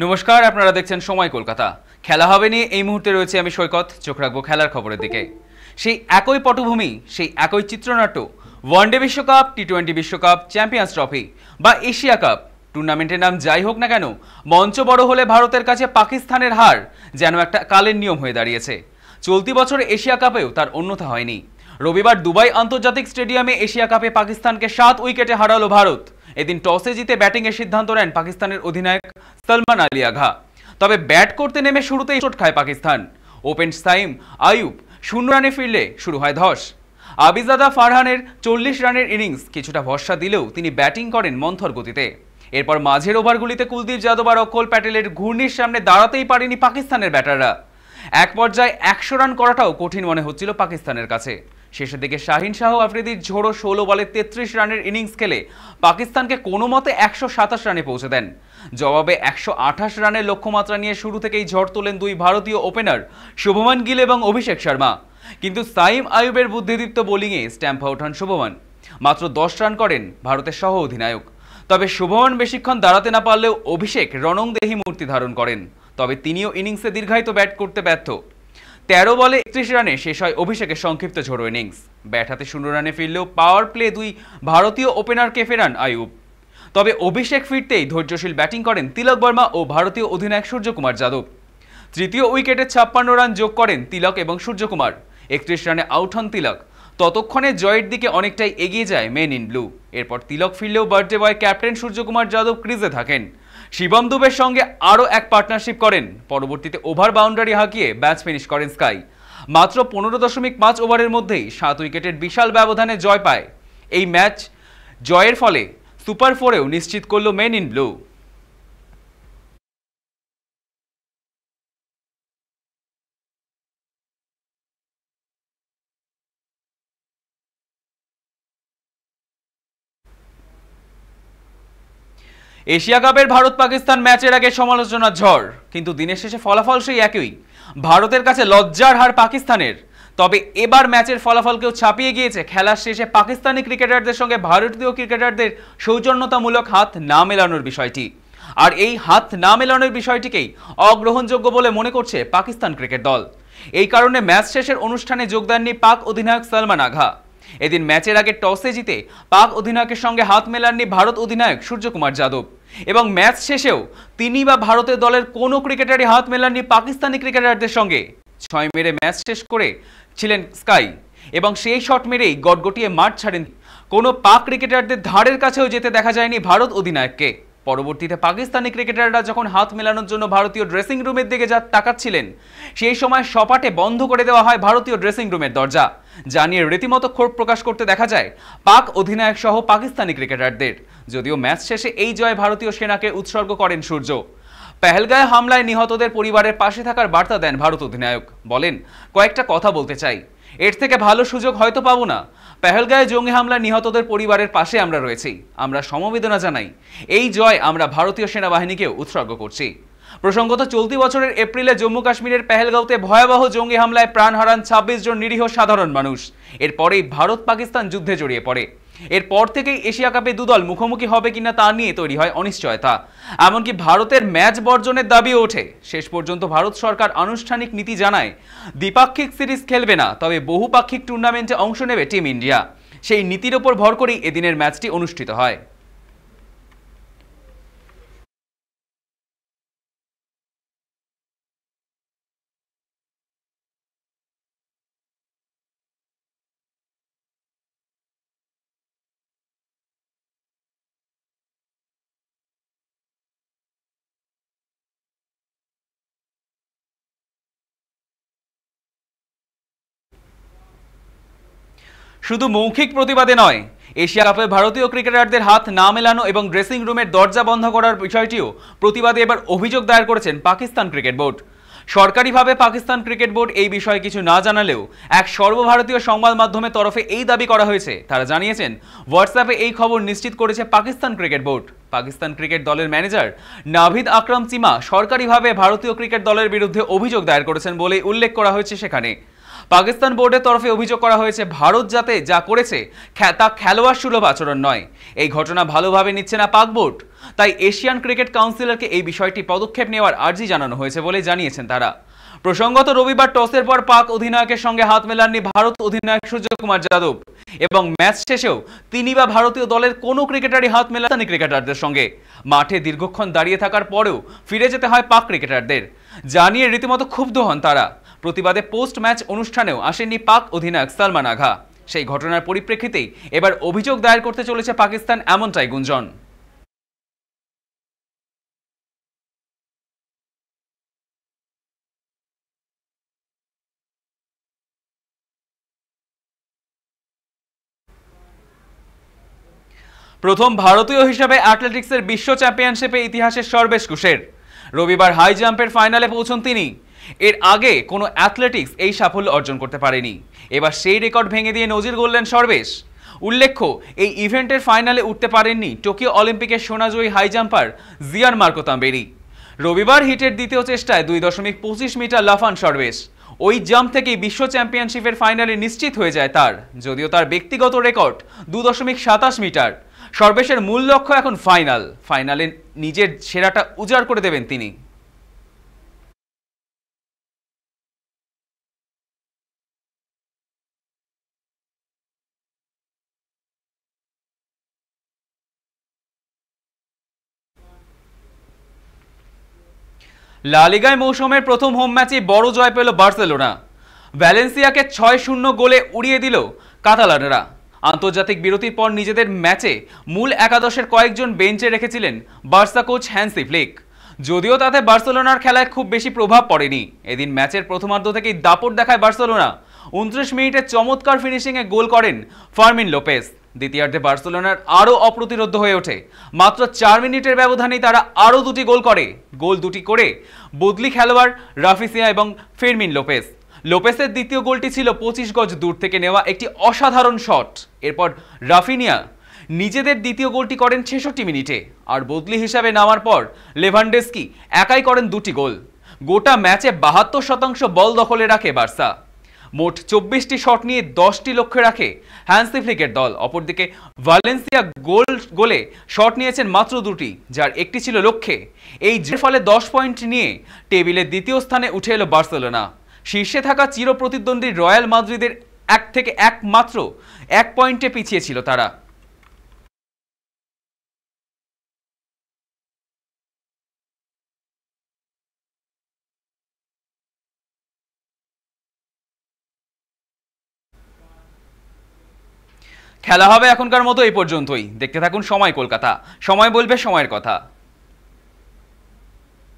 নমস্কার, আপনারা দেখছেন সময় কলকাতা। খেলা হবে নিয়ে এই মুহূর্তে রয়েছে আমি সৈকত। চোখ রাখবো খেলার খবরের দিকে। সেই একই পটভূমি, সেই একই চিত্রনাট্য, ওয়ানডে বিশ্বকাপ, টি-20 বিশ্বকাপ, চ্যাম্পিয়ন্স ট্রফি বা এশিয়া কাপ, টুর্নামেন্টের নাম যাই হোক না কেন, মঞ্চ বড় হলে ভারতের কাছে পাকিস্তানের হার যেন একটা কালের নিয়ম হয়ে দাঁড়িয়েছে। চলতি বছরে এশিয়া কাপেও তার অন্যথা হয়নি। রবিবার দুবাই আন্তর্জাতিক স্টেডিয়ামে এশিয়া কাপে পাকিস্তানকে 7 উইকেটে হারালো ভারত। এদিন টসে জিতে ব্যাটিংয়ের সিদ্ধান্ত নেন পাকিস্তানের অধিনায়ক সালমান আলী আগা। তবে ব্যাট করতে নেমে শুরুতেই চোট খায় পাকিস্তান। ওপেন সাইম আইয়ুব 0 রানে ফিরলে শুরু হয় ধস। আবিজাদা ফারহানের 40 রানের ইনিংস কিছুটা ভরসা দিলেও তিনি ব্যাটিং করেন মন্থর গতিতে। এরপর মাঝের ওভারগুলিতে কুলদীপ যাদব আর অক্ষল প্যাটেলের ঘূর্ণির সামনে দাঁড়াতেই পারেনি পাকিস্তানের ব্যাটাররা। এক পর্যায়ে 100 রান করাটাও কঠিন মনে হচ্ছিল পাকিস্তানের কাছে। শেষের দিকে শাহিন শাহ আফ্রিদির ঝোড়ো 16 বলে 33 রানের ইনিংস খেলে পাকিস্তানকে কোনো মতে 127 রানে পৌঁছে দেন। জবাবে 128 রানের লক্ষ্যমাত্রা নিয়ে শুরু থেকেই ঝড় তোলেন দুই ভারতীয় ওপেনার শুভমান গিল এবং অভিষেক শর্মা। কিন্তু সাইম আইয়ুবের বুদ্ধিদীপ্ত বোলিংয়ে স্ট্যাম্প আউট হন শুভমান। মাত্র 10 রান করেন ভারতের সহ অধিনায়ক। তবে শুভমান বেশিক্ষণ দাঁড়াতে না পারলেও অভিষেক রণংদেহী মূর্তি ধারণ করেন। তবে তিনিও ইনিংসে দীর্ঘায়িত ব্যাট করতে ব্যর্থ। 13 বলে 31 রানে শেষ হয় অভিষেকের সংক্ষিপ্ত ঝোড়ো ইনিংস। ব্যাট হাতে 0 রানে ফিরলেও পাওয়ার প্লে দুই ভারতীয় ওপেনারকে ফেরান আইয়ুব। তবে অভিষেক ফিরতেই ধৈর্যশীল ব্যাটিং করেন তিলক বর্মা ও ভারতীয় অধিনায়ক সূর্যকুমার যাদব। তৃতীয় উইকেটে 56 রান যোগ করেন তিলক এবং সূর্যকুমার। 31 রানে আউট হন তিলক। ততক্ষণে জয়ের দিকে অনেকটাই এগিয়ে যায় মেন ইন ব্লু। এরপর তিলক ফিরলেও birthday boy captain Suryakumar Yadav ক্রিজে থাকেন। শিবম দুবের সঙ্গে আরও এক পার্টনারশিপ করেন। পরবর্তীতে ওভার বাউন্ডারি হাঁকিয়ে ম্যাচ ফিনিশ করেন স্কাই। মাত্র 15.5 ওভারের মধ্যেই 7 উইকেটের বিশাল ব্যবধানে জয় পায়। এই ম্যাচ জয়ের ফলে সুপার 4-এও নিশ্চিত করল মেন ইন ব্লু। এশিয়া কাপের ভারত পাকিস্তান ম্যাচের আগে সমালোচনার ঝড়, কিন্তু দিনের শেষে ফলাফল সেই একই। ভারতের কাছে লজ্জার হার পাকিস্তানের। তবে এবার ম্যাচের ফলাফলকেও ছাপিয়ে গিয়েছে খেলার শেষে পাকিস্তানি ক্রিকেটারদের সঙ্গে ভারতীয় ক্রিকেটারদের সৌজন্যতামূলক হাত না মেলানোর বিষয়টি। আর এই হাত না মেলানোর বিষয়টিকেই অগ্রহণযোগ্য বলে মনে করছে পাকিস্তান ক্রিকেট দল। এই কারণে ম্যাচ শেষের অনুষ্ঠানে যোগ দেননি পাক অধিনায়ক সালমান আগা। এদিন ম্যাচের আগে টসে জিতে পাক অধিনায়কের সঙ্গে হাত মেলাননি ভারত অধিনায়ক সূর্যকুমার যাদব। এবং ম্যাচ শেষেও তিনি বা ভারতের দলের কোনো ক্রিকেটারই হাত মেলাননি পাকিস্তানি ক্রিকেটারদের সঙ্গে। 6 মেরে ম্যাচ শেষ করে ছিলেন স্কাই এবং সেই শট মেরেই গটগটিয়ে মাঠ ছাড়েন। কোনো পাক ক্রিকেটারদের ধারের কাছেও যেতে দেখা যায়নি ভারত অধিনায়ককে। পরবর্তীতে পাকিস্তানি ক্রিকেটাররা যখন হাত মেলানোর জন্য ভারতীয় ড্রেসিং রুমের দিকে যা তাকাচ্ছিলেন, সেই সময় সপাটে বন্ধ করে দেওয়া হয় ভারতীয় ড্রেসিং রুমের দরজা। যা নিয়ে রীতিমতো ক্ষোভ প্রকাশ করতে দেখা যায় পাক অধিনায়ক সহ পাকিস্তানি ক্রিকেটারদের। যদিও ম্যাচ শেষে এই জয় ভারতীয় সেনাকে উৎসর্গ করেন সূর্য। পেহেলগাঁয়ে হামলায় নিহতদের পরিবারের পাশে থাকার বার্তা দেন ভারত অধিনায়ক। বলেন, কয়েকটা কথা বলতে চাই, এর থেকে ভালো সুযোগ হয়তো পাবো না। পেহেলগাঁয়ে জঙ্গি হামলায় নিহতদের পরিবারের পাশে আমরা রয়েছি, আমরা সমবেদনা জানাই। এই জয় আমরা ভারতীয় সেনাবাহিনীকেও উৎসর্গ করছি। প্রসঙ্গত, চলতি বছরের এপ্রিলে জম্মু কাশ্মীরের পেহেলগাঁওতে ভয়াবহ জঙ্গি হামলায় প্রাণ হারান 26 জন নিরীহ সাধারণ মানুষ। এরপরেই ভারত পাকিস্তান যুদ্ধে জড়িয়ে পড়ে। এরপর থেকেই এশিয়া কাপে দুদল মুখোমুখি হবে কিনা তা নিয়ে তৈরি হয় অনিশ্চয়তা। এমনকি ভারতের ম্যাচ বর্জনের দাবিও ওঠে। শেষ পর্যন্ত ভারত সরকার আনুষ্ঠানিক নীতি জানায় দ্বিপাক্ষিক সিরিজ খেলবে না, তবে বহুপাক্ষিক টুর্নামেন্টে অংশ নেবে টিম ইন্ডিয়া। সেই নীতির ওপর ভর করেই এদিনের ম্যাচটি অনুষ্ঠিত হয়। শুধু মৌখিক প্রতিবাদে নয়, এশিয়া কাপে ভারতীয় ক্রিকেটারদের হাত না মেলানো এবং ড্রেসিং রুমের দরজা বন্ধ করার বিষয়টিও প্রতিবাদে এবার অভিযোগ দায়ের করেছেন পাকিস্তান ক্রিকেট বোর্ড। সরকারিভাবে পাকিস্তান ক্রিকেট বোর্ড এই বিষয়ে কিছু না জানালেও এক সর্বভারতীয় সংবাদ মাধ্যমের তরফে এই দাবি করা হয়েছে। তারা জানিয়েছেন, হোয়াটসঅ্যাপে এই খবর নিশ্চিত করেছে Pakistan cricket board. Pakistan cricket দলের ম্যানেজার নাভিদ আকরাম চিমা সরকারিভাবে ভারতীয় ক্রিকেট দলের বিরুদ্ধে অভিযোগ দায়ের করেছেন বলেই উল্লেখ করা হয়েছে সেখানে। পাকিস্তান বোর্ডের তরফে অভিযোগ করা হয়েছে, ভারত যাতে যা করেছে তা খেলোয়াড় সুলভ আচরণ নয়। এই ঘটনা ভালোভাবে নিচ্ছে না পাক বোর্ড। তাই এশিয়ান ক্রিকেট কাউন্সিলরকে এই বিষয়টি পদক্ষেপ নেওয়ার আর্জি জানানো হয়েছে বলে জানিয়েছেন তারা। প্রসঙ্গত রবিবার টসের পর পাক অধিনায়কের সঙ্গে হাত মেলাননি ভারত অধিনায়ক সূর্যকুমার যাদব এবং ম্যাচ শেষেও তিনি বা ভারতীয় দলের কোনো ক্রিকেটারই হাত মেলাননি ক্রিকেটারদের সঙ্গে। মাঠে দীর্ঘক্ষণ দাঁড়িয়ে থাকার পরেও ফিরে যেতে হয় পাক ক্রিকেটারদের, জানিয়ে রীতিমতো ক্ষুব্ধ হন তারা। প্রতিবাদে পোস্ট ম্যাচ অনুষ্ঠানেও আসেননি পাক অধিনায়ক সালমান আগা। সেই ঘটনার পরিপ্রেক্ষিতেই এবার অভিযোগ দায়ের করতে চলেছে পাকিস্তান, এমনটাই গুঞ্জন। প্রথম ভারতীয় হিসাবে অ্যাথলেটিক্সের বিশ্ব চ্যাম্পিয়নশিপে ইতিহাসের সর্বেশ কুশের। রবিবার হাই জাম্পের ফাইনালে পৌঁছন তিনি। এর আগে কোনো অ্যাথলেটিক্স এই সাফল্য অর্জন করতে পারেনি। এবার সেই রেকর্ড ভেঙে দিয়ে নজির গড়লেন সর্বেশ। উল্লেখ্য, এই ইভেন্টের ফাইনালে উঠতে পারেননি টোকিও অলিম্পিকের সোনাজয়ী হাই জাম্পার জিয়ান মার্কো তাম্বেরি। রবিবার হিটের দ্বিতীয় চেষ্টায় 2.25 মিটার লাফান সর্বেশ। ওই জাম্প থেকেই বিশ্ব চ্যাম্পিয়নশিপের ফাইনালে নিশ্চিত হয়ে যায় তার, যদিও তার ব্যক্তিগত রেকর্ড 2.27 মিটার। সর্বেশের মূল লক্ষ্য এখন ফাইনালে নিজের সেরাটা উজাড় করে দেবেন তিনি। লা লিগায় মৌসুমের প্রথম হোম ম্যাচে বড় জয় পেল বার্সেলোনা। ভ্যালেন্সিয়াকে 6-0 গোলে উড়িয়ে দিল কাতালানরা। আন্তর্জাতিক বিরতির পর নিজেদের ম্যাচে মূল একাদশের কয়েকজন বেঞ্চে রেখেছিলেন বার্সা কোচ হ্যান্সি ফ্লিক। যদিও তাতে বার্সেলোনার খেলায় খুব বেশি প্রভাব পড়েনি। এদিন ম্যাচের প্রথমার্ধ থেকেই দাপট দেখায় বার্সেলোনা। 29 মিনিটে চমৎকার ফিনিশিংয়ে গোল করেন ফার্মিন লোপেস। দ্বিতীয়ার্ধে বার্সেলোনার আরও অপ্রতিরোধ্য হয়ে ওঠে। মাত্র 4 মিনিটের ব্যবধানেই তারা আরও দুটি গোল দুটি করে বদলি খেলোয়াড় রাফিসিয়া এবং ফেরমিন লোপেসের দ্বিতীয় গোলটি ছিল 25 গজ দূর থেকে নেওয়া একটি অসাধারণ শট। এরপর রাফিনিয়া নিজেদের দ্বিতীয় গোলটি করেন 66 মিনিটে। আর বদলি হিসাবে নামার পর লেভানডস্কি একাই করেন দুটি গোল। গোটা ম্যাচে 72% বল দখলে রাখে বার্সা। মোট 24টি শট নিয়ে 10টি লক্ষ্যে রাখে হ্যান্সি ফ্লিকের দল। অপরদিকে ভ্যালেন্সিয়া গোলে শট নিয়েছেন মাত্র দুটি, যার একটি ছিল লক্ষ্যে। এই ফলে 10 পয়েন্ট নিয়ে টেবিলের দ্বিতীয় স্থানে উঠে এলো বার্সেলোনা। শীর্ষে থাকা চিরপ্রতিদ্বন্দ্বী রয়্যাল মাদ্রিদের মাত্র 1 পয়েন্টে পিছিয়ে ছিল তারা। খেলা হবে এখনকার মতো এই পর্যন্তই। দেখতে থাকুন সময় কলকাতা। সময় বলবে সময়ের কথা।